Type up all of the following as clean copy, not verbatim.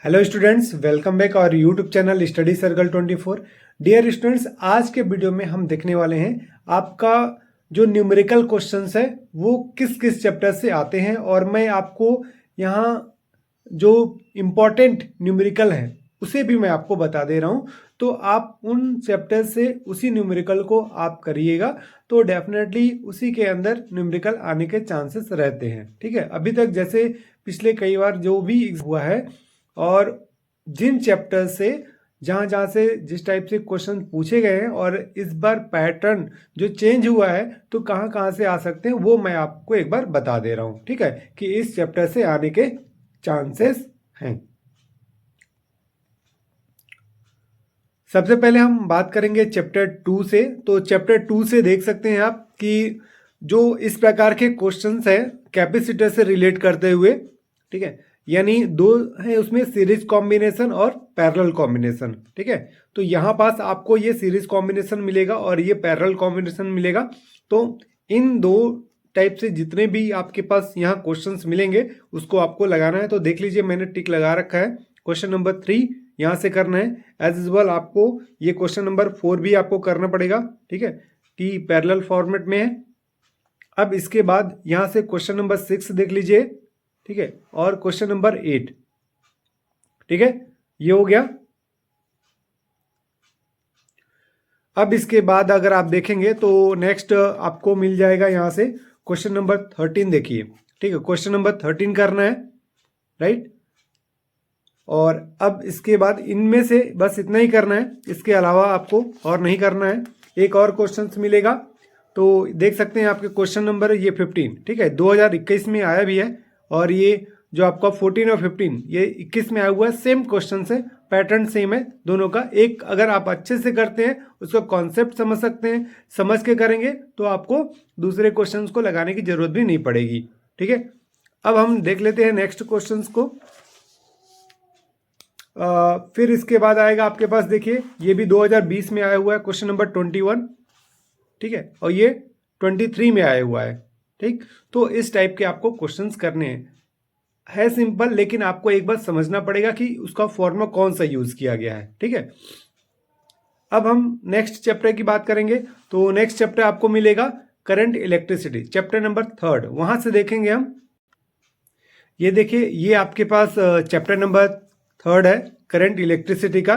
Hello students, welcome back our YouTube channel study circle 24। Dear students, आज के video में हम देखने वाले हैं आपका जो न्यूमेरिकल क्वेश्चंस है वो किस किस चैप्टर से आते हैं, और मैं आपको यहाँ जो इम्पोर्टेंट न्यूमेरिकल है उसे भी मैं आपको बता दे रहा हूँ। तो आप उन चैप्टर से उसी न्यूमेरिकल को आप करिएगा तो डेफिनेटली उसी के अंदर न्यूमेरिकल आने के चांसेस रहते हैं। ठीक है, अभी तक जैसे पिछले कई बार जो भी हुआ है और जिन चैप्टर से जहाँ जहाँ से जिस टाइप से क्वेश्चन पूछे गए हैं और इस बार पैटर्न जो चेंज हुआ है तो कहाँ कहाँ से आ सकते हैं वो मैं आपको एक बार बता दे रहा हूँ। ठीक है, कि इस चैप्टर से आने के चांसेस हैं। सबसे पहले हम बात करेंगे चैप्टर 2 से। तो चैप्टर 2 से देख सकते हैं आप कि जो इस प्रकार के क्वेश्चंस हैं कैपेसिटर से रिलेट करते हुए, ठीक है, यानी दो है उसमें सीरीज कॉम्बिनेशन और पैरेलल कॉम्बिनेशन। ठीक है, तो यहाँ पास आपको ये सीरीज कॉम्बिनेशन मिलेगा और ये पैरेलल कॉम्बिनेशन मिलेगा। तो इन दो टाइप से जितने भी आपके पास यहाँ क्वेश्चंस मिलेंगे उसको आपको लगाना है। तो देख लीजिए, मैंने टिक लगा रखा है। क्वेश्चन नंबर 3 यहाँ से करना है। एज यूजुअल आपको ये क्वेश्चन नंबर 4 भी आपको करना पड़ेगा, ठीक है, कि पैरेलल फॉर्मेट में है। अब इसके बाद यहाँ से क्वेश्चन नंबर 6 देख लीजिए, ठीक है, और क्वेश्चन नंबर 8। ठीक है, ये हो गया। अब इसके बाद अगर आप देखेंगे तो नेक्स्ट आपको मिल जाएगा यहाँ से क्वेश्चन नंबर 13। देखिए, ठीक है, क्वेश्चन नंबर 13 करना है, राइट। और अब इसके बाद इनमें से बस इतना ही करना है, इसके अलावा आपको और नहीं करना है। एक और क्वेश्चन मिलेगा तो देख सकते हैं आपके क्वेश्चन नंबर ये 15, ठीक है, 2021 में आया भी है। और ये जो आपका 14 और 15 ये 21 में आया हुआ है। सेम क्वेश्चन है, पैटर्न सेम है दोनों का। एक अगर आप अच्छे से करते हैं उसका कॉन्सेप्ट समझ सकते हैं, समझ के करेंगे तो आपको दूसरे क्वेश्चंस को लगाने की जरूरत भी नहीं पड़ेगी। ठीक है, अब हम देख लेते हैं नेक्स्ट क्वेश्चंस को। फिर इसके बाद आएगा आपके पास, देखिए ये भी 2020 में आया हुआ है, क्वेश्चन नंबर 21, ठीक है, और ये 23 में आया हुआ है। ठीक, तो इस टाइप के आपको क्वेश्चंस करने हैं। है सिंपल, लेकिन आपको एक बार समझना पड़ेगा कि उसका फॉर्मूला कौन सा यूज किया गया है। ठीक है, अब हम नेक्स्ट चैप्टर की बात करेंगे। तो नेक्स्ट चैप्टर आपको मिलेगा करंट इलेक्ट्रिसिटी, चैप्टर नंबर 3। वहां से देखेंगे हम, ये देखिए ये आपके पास चैप्टर नंबर 3 है करंट इलेक्ट्रिसिटी का।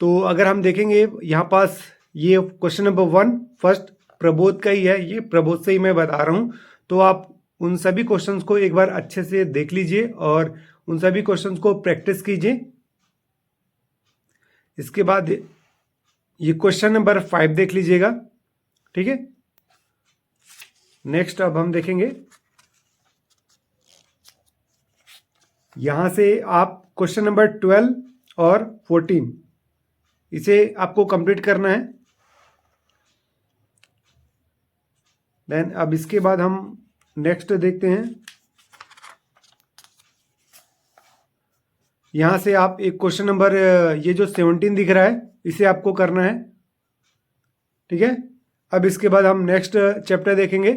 तो अगर हम देखेंगे यहाँ पास ये क्वेश्चन नंबर 1 फर्स्ट प्रबोध का ही है, ये प्रबोध से ही मैं बता रहा हूँ। तो आप उन सभी क्वेश्चंस को एक बार अच्छे से देख लीजिए और उन सभी क्वेश्चंस को प्रैक्टिस कीजिए। इसके बाद ये क्वेश्चन नंबर 5 देख लीजिएगा, ठीक है। नेक्स्ट अब हम देखेंगे, यहां से आप क्वेश्चन नंबर 12 और 14 इसे आपको कंप्लीट करना है। देन अब इसके बाद हम नेक्स्ट देखते हैं। यहां से आप एक क्वेश्चन नंबर ये जो 17 दिख रहा है इसे आपको करना है, ठीक है। अब इसके बाद हम नेक्स्ट चैप्टर देखेंगे।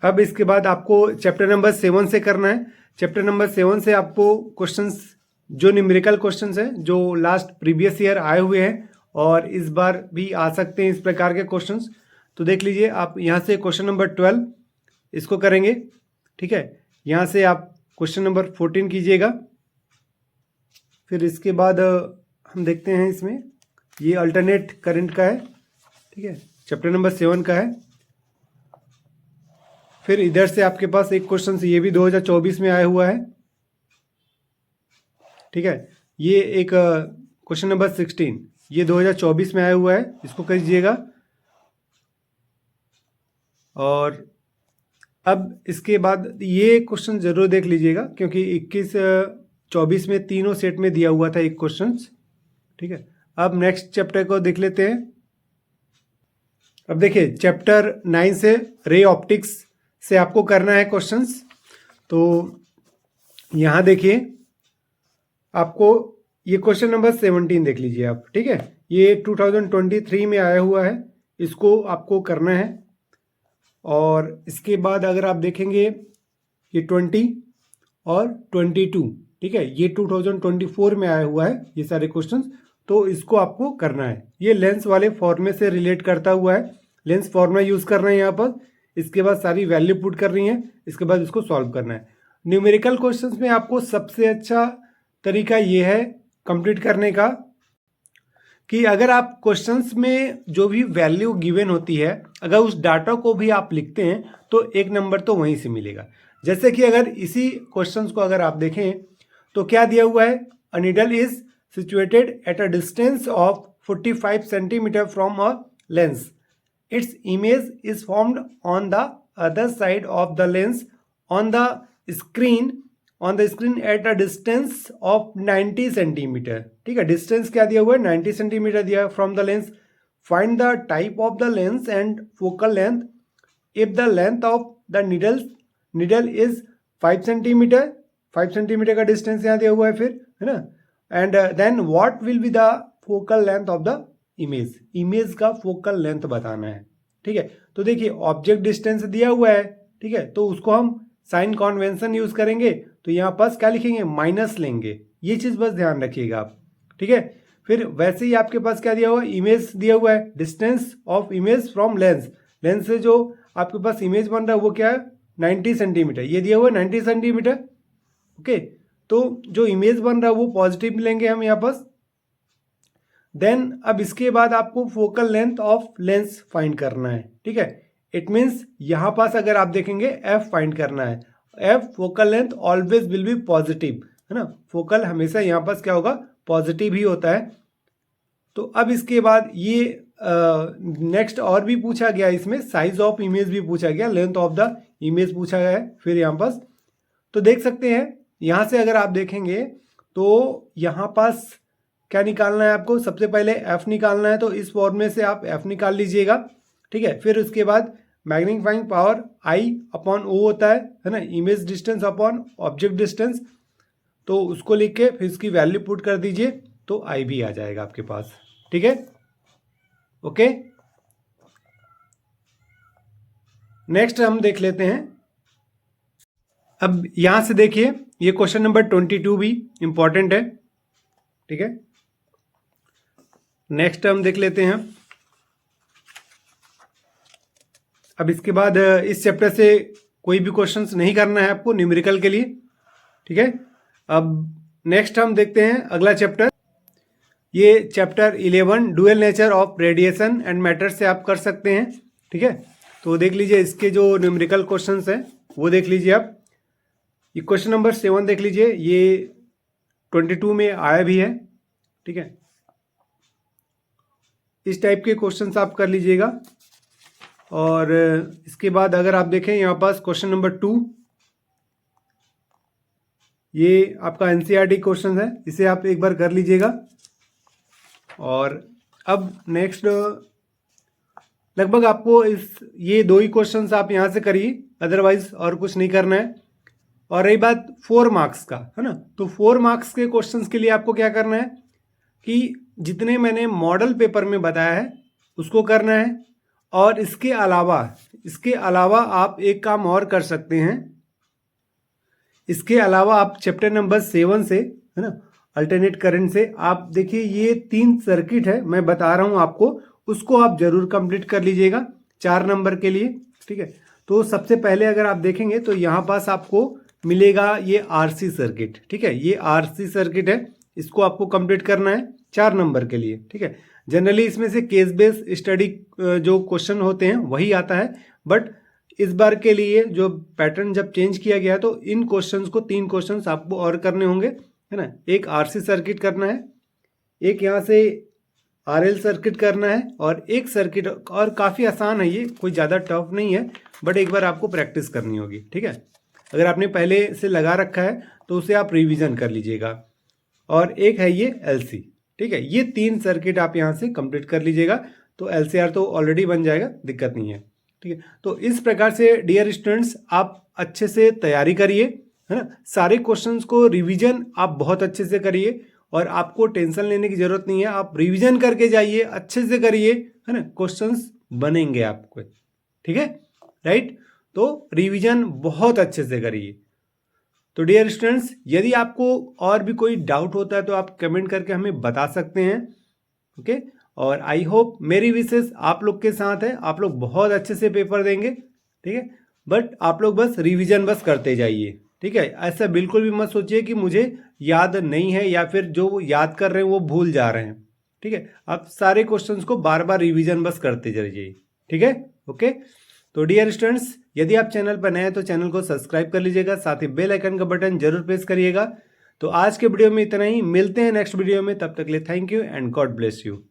अब इसके बाद आपको चैप्टर नंबर 7 से करना है। चैप्टर नंबर 7 से आपको क्वेश्चंस जो न्यूमेरिकल क्वेश्चंस हैं जो लास्ट प्रीवियस ईयर आए हुए हैं और इस बार भी आ सकते हैं इस प्रकार के क्वेश्चंस। तो देख लीजिए, आप यहाँ से क्वेश्चन नंबर 12 इसको करेंगे, ठीक है। यहाँ से आप क्वेश्चन नंबर 14 कीजिएगा। फिर इसके बाद हम देखते हैं, इसमें ये अल्टरनेट करंट का है, ठीक है, चैप्टर नंबर 7 का है। फिर इधर से आपके पास एक क्वेश्चन ये भी 2024 में आया हुआ है, ठीक है। ये एक क्वेश्चन नंबर 16 ये 2024 में आया हुआ है, इसको कीजिएगा। और अब इसके बाद ये क्वेश्चन जरूर देख लीजिएगा क्योंकि 21-24 में तीनों सेट में दिया हुआ था एक क्वेश्चन, ठीक है। अब नेक्स्ट चैप्टर को देख लेते हैं। अब देखिए चैप्टर 9 से रे ऑप्टिक्स से आपको करना है क्वेश्चंस। तो यहाँ देखिए आपको ये क्वेश्चन नंबर 17 देख लीजिए आप, ठीक है। ये 2023 में आया हुआ है, इसको आपको करना है। और इसके बाद अगर आप देखेंगे ये 20 और 22, ठीक है, ये 2024 में आया हुआ है ये सारे क्वेश्चंस, तो इसको आपको करना है। ये लेंस वाले फॉर्मूले से रिलेट करता हुआ है, लेंस फॉर्मूला यूज कर रहे हैं यहाँ पर, इसके बाद सारी वैल्यू पुट कर रही है, इसके बाद इसको सॉल्व करना है। न्यूमेरिकल क्वेश्चंस में आपको सबसे अच्छा तरीका ये है कंप्लीट करने का कि अगर आप क्वेश्चंस में जो भी वैल्यू गिवन होती है, अगर उस डाटा को भी आप लिखते हैं तो एक नंबर तो वहीं से मिलेगा। जैसे कि अगर इसी क्वेश्चंस को अगर आप देखें तो क्या दिया हुआ है, a needle is situated at a distance of 45 centimetre from a lens, its image is formed on the other side of the lens on the screen at a distance of 90 centimetre. ठीक है, distance क्या दिया हुआ है, 90 centimetre दिया from the lens. Find the type of the lens and focal length if the length of the needle is 5 centimetre, 5 centimetre का distance यहाँ दिया हुआ है फिर, है ना। And then what will be the focal length of the image, image का focal length बताना है। ठीक है, तो देखिए ऑब्जेक्ट डिस्टेंस दिया हुआ है, ठीक है, तो उसको हम साइन कॉन्वेंशन यूज करेंगे, तो यहाँ पास क्या लिखेंगे, माइनस लेंगे, ये चीज बस ध्यान रखिएगा आप। ठीक है, फिर वैसे ही आपके पास क्या दिया हुआ है, इमेज दिया हुआ है, distance of image from lens, lens से जो आपके पास इमेज बन रहा है वो क्या है, 90 सेंटीमीटर, ये दिया हुआ है 90 सेंटीमीटर। ओके, तो जो इमेज बन रहा है वो पॉजिटिव लेंगे हम यहाँ पास। देन अब इसके बाद आपको focal length of lens find करना है। ठीक है, इट मीन्स यहां पास अगर आप देखेंगे एफ फाइंड करना है, F focal length always will be positive, है ना, फोकल हमेशा यहां पास क्या होगा, पॉजिटिव ही होता है। तो अब इसके बाद ये नेक्स्ट और भी पूछा गया, इसमें साइज ऑफ इमेज भी पूछा गया, लेंथ ऑफ द इमेज पूछा गया है फिर यहाँ पास। तो देख सकते हैं यहां से अगर आप देखेंगे तो यहां पास क्या निकालना है आपको, सबसे पहले एफ निकालना है, तो इस फॉर्मूले से आप एफ निकाल लीजिएगा। ठीक है, फिर उसके बाद मैग्नीफाइंग पावर आई अपॉन ओ होता है ना, image distance upon object distance, तो उसको लिख के फिर इसकी वैल्यू पुट कर दीजिए तो आई भी आ जाएगा आपके पास। ठीक है, ओके, नेक्स्ट हम देख लेते हैं। अब यहां से देखिए ये क्वेश्चन नंबर 22 भी इंपॉर्टेंट है। ठीक है, नेक्स्ट हम देख लेते हैं। अब इसके बाद इस चैप्टर से कोई भी क्वेश्चंस नहीं करना है आपको न्यूमेरिकल के लिए। ठीक है, अब नेक्स्ट हम देखते हैं अगला चैप्टर, ये chapter 11 dual nature of radiation and matter से आप कर सकते हैं। ठीक है, तो देख लीजिए इसके जो न्यूमेरिकल क्वेश्चंस हैं वो देख लीजिए आप। ये क्वेश्चन नंबर 7 देख लीजिए, ये 22 में आया भी है। ठीक है, इस टाइप के क्वेश्चंस आप कर लीजिएगा। और इसके बाद अगर आप देखें यहाँ पास क्वेश्चन नंबर 2, ये आपका एनसीईआरटी क्वेश्चन है, इसे आप एक बार कर लीजिएगा। और अब नेक्स्ट लगभग आपको ये 2 ही क्वेश्चंस आप यहाँ से करिए, अदरवाइज और कुछ नहीं करना है। और रही बात 4 मार्क्स का, है ना, तो 4 मार्क्स के क्वेश्चंस के लिए आपको क्या करना है कि जितने मैंने मॉडल पेपर में बताया है उसको करना है। और इसके अलावा आप एक काम और कर सकते हैं, इसके अलावा आप चैप्टर नंबर 7 से, है ना, अल्टरनेट करंट से, आप देखिए ये 3 सर्किट है मैं बता रहा हूं आपको, उसको आप जरूर कंप्लीट कर लीजिएगा 4 नंबर के लिए। ठीक है, तो सबसे पहले अगर आप देखेंगे तो यहां पास आपको मिलेगा ये आरसी सर्किट। ठीक है, ये आरसी सर्किट है, इसको आपको कंप्लीट करना है 4 नंबर के लिए। ठीक है, जनरली इसमें से केस बेस्ड स्टडी जो क्वेश्चन होते हैं वही आता है, बट इस बार के लिए जो पैटर्न जब चेंज किया गया तो इन क्वेश्चंस को 3 क्वेश्चंस आपको और करने होंगे, है ना। एक आरसी सर्किट करना है, एक यहाँ से आरएल सर्किट करना है, और एक सर्किट और काफ़ी आसान है, ये कोई ज़्यादा टफ नहीं है, बट एक बार आपको प्रैक्टिस करनी होगी। ठीक है, अगर आपने पहले से लगा रखा है तो उसे आप रिविजन कर लीजिएगा। और एक है ये एलसी। ठीक है, ये 3 सर्किट आप यहाँ से कंप्लीट कर लीजिएगा तो एलसीआर तो ऑलरेडी बन जाएगा, दिक्कत नहीं है। ठीक है, तो इस प्रकार से डियर स्टूडेंट्स आप अच्छे से तैयारी करिए, है ना, सारे क्वेश्चंस को रिवीजन आप बहुत अच्छे से करिए, और आपको टेंशन लेने की जरूरत नहीं है, आप रिवीजन करके जाइए, अच्छे से करिए, है ना, क्वेश्चंस बनेंगे आपको। ठीक है, राइट, तो रिवीजन बहुत अच्छे से करिए। तो डियर स्टूडेंट्स, यदि आपको और भी कोई डाउट होता है तो आप कमेंट करके हमें बता सकते हैं। ओके, और आई होप मेरी विशेष आप लोग के साथ है, आप लोग बहुत अच्छे से पेपर देंगे। ठीक है, बट आप लोग बस रिवीजन बस करते जाइए। ठीक है, ऐसा बिल्कुल भी मत सोचिए कि मुझे याद नहीं है या फिर जो वो याद कर रहे हैं वो भूल जा रहे हैं। ठीक है, आप सारे क्वेश्चंस को बार बार रिवीजन बस करते जाइए। ठीक है, ओके। तो डियर स्टूडेंट्स, यदि आप चैनल पर नए हैं तो चैनल को सब्सक्राइब कर लीजिएगा, साथ ही बेल आइकन का बटन जरूर प्रेस करिएगा। तो आज के वीडियो में इतना ही, मिलते हैं नेक्स्ट वीडियो में, तब तक के लिए thank you and God bless you.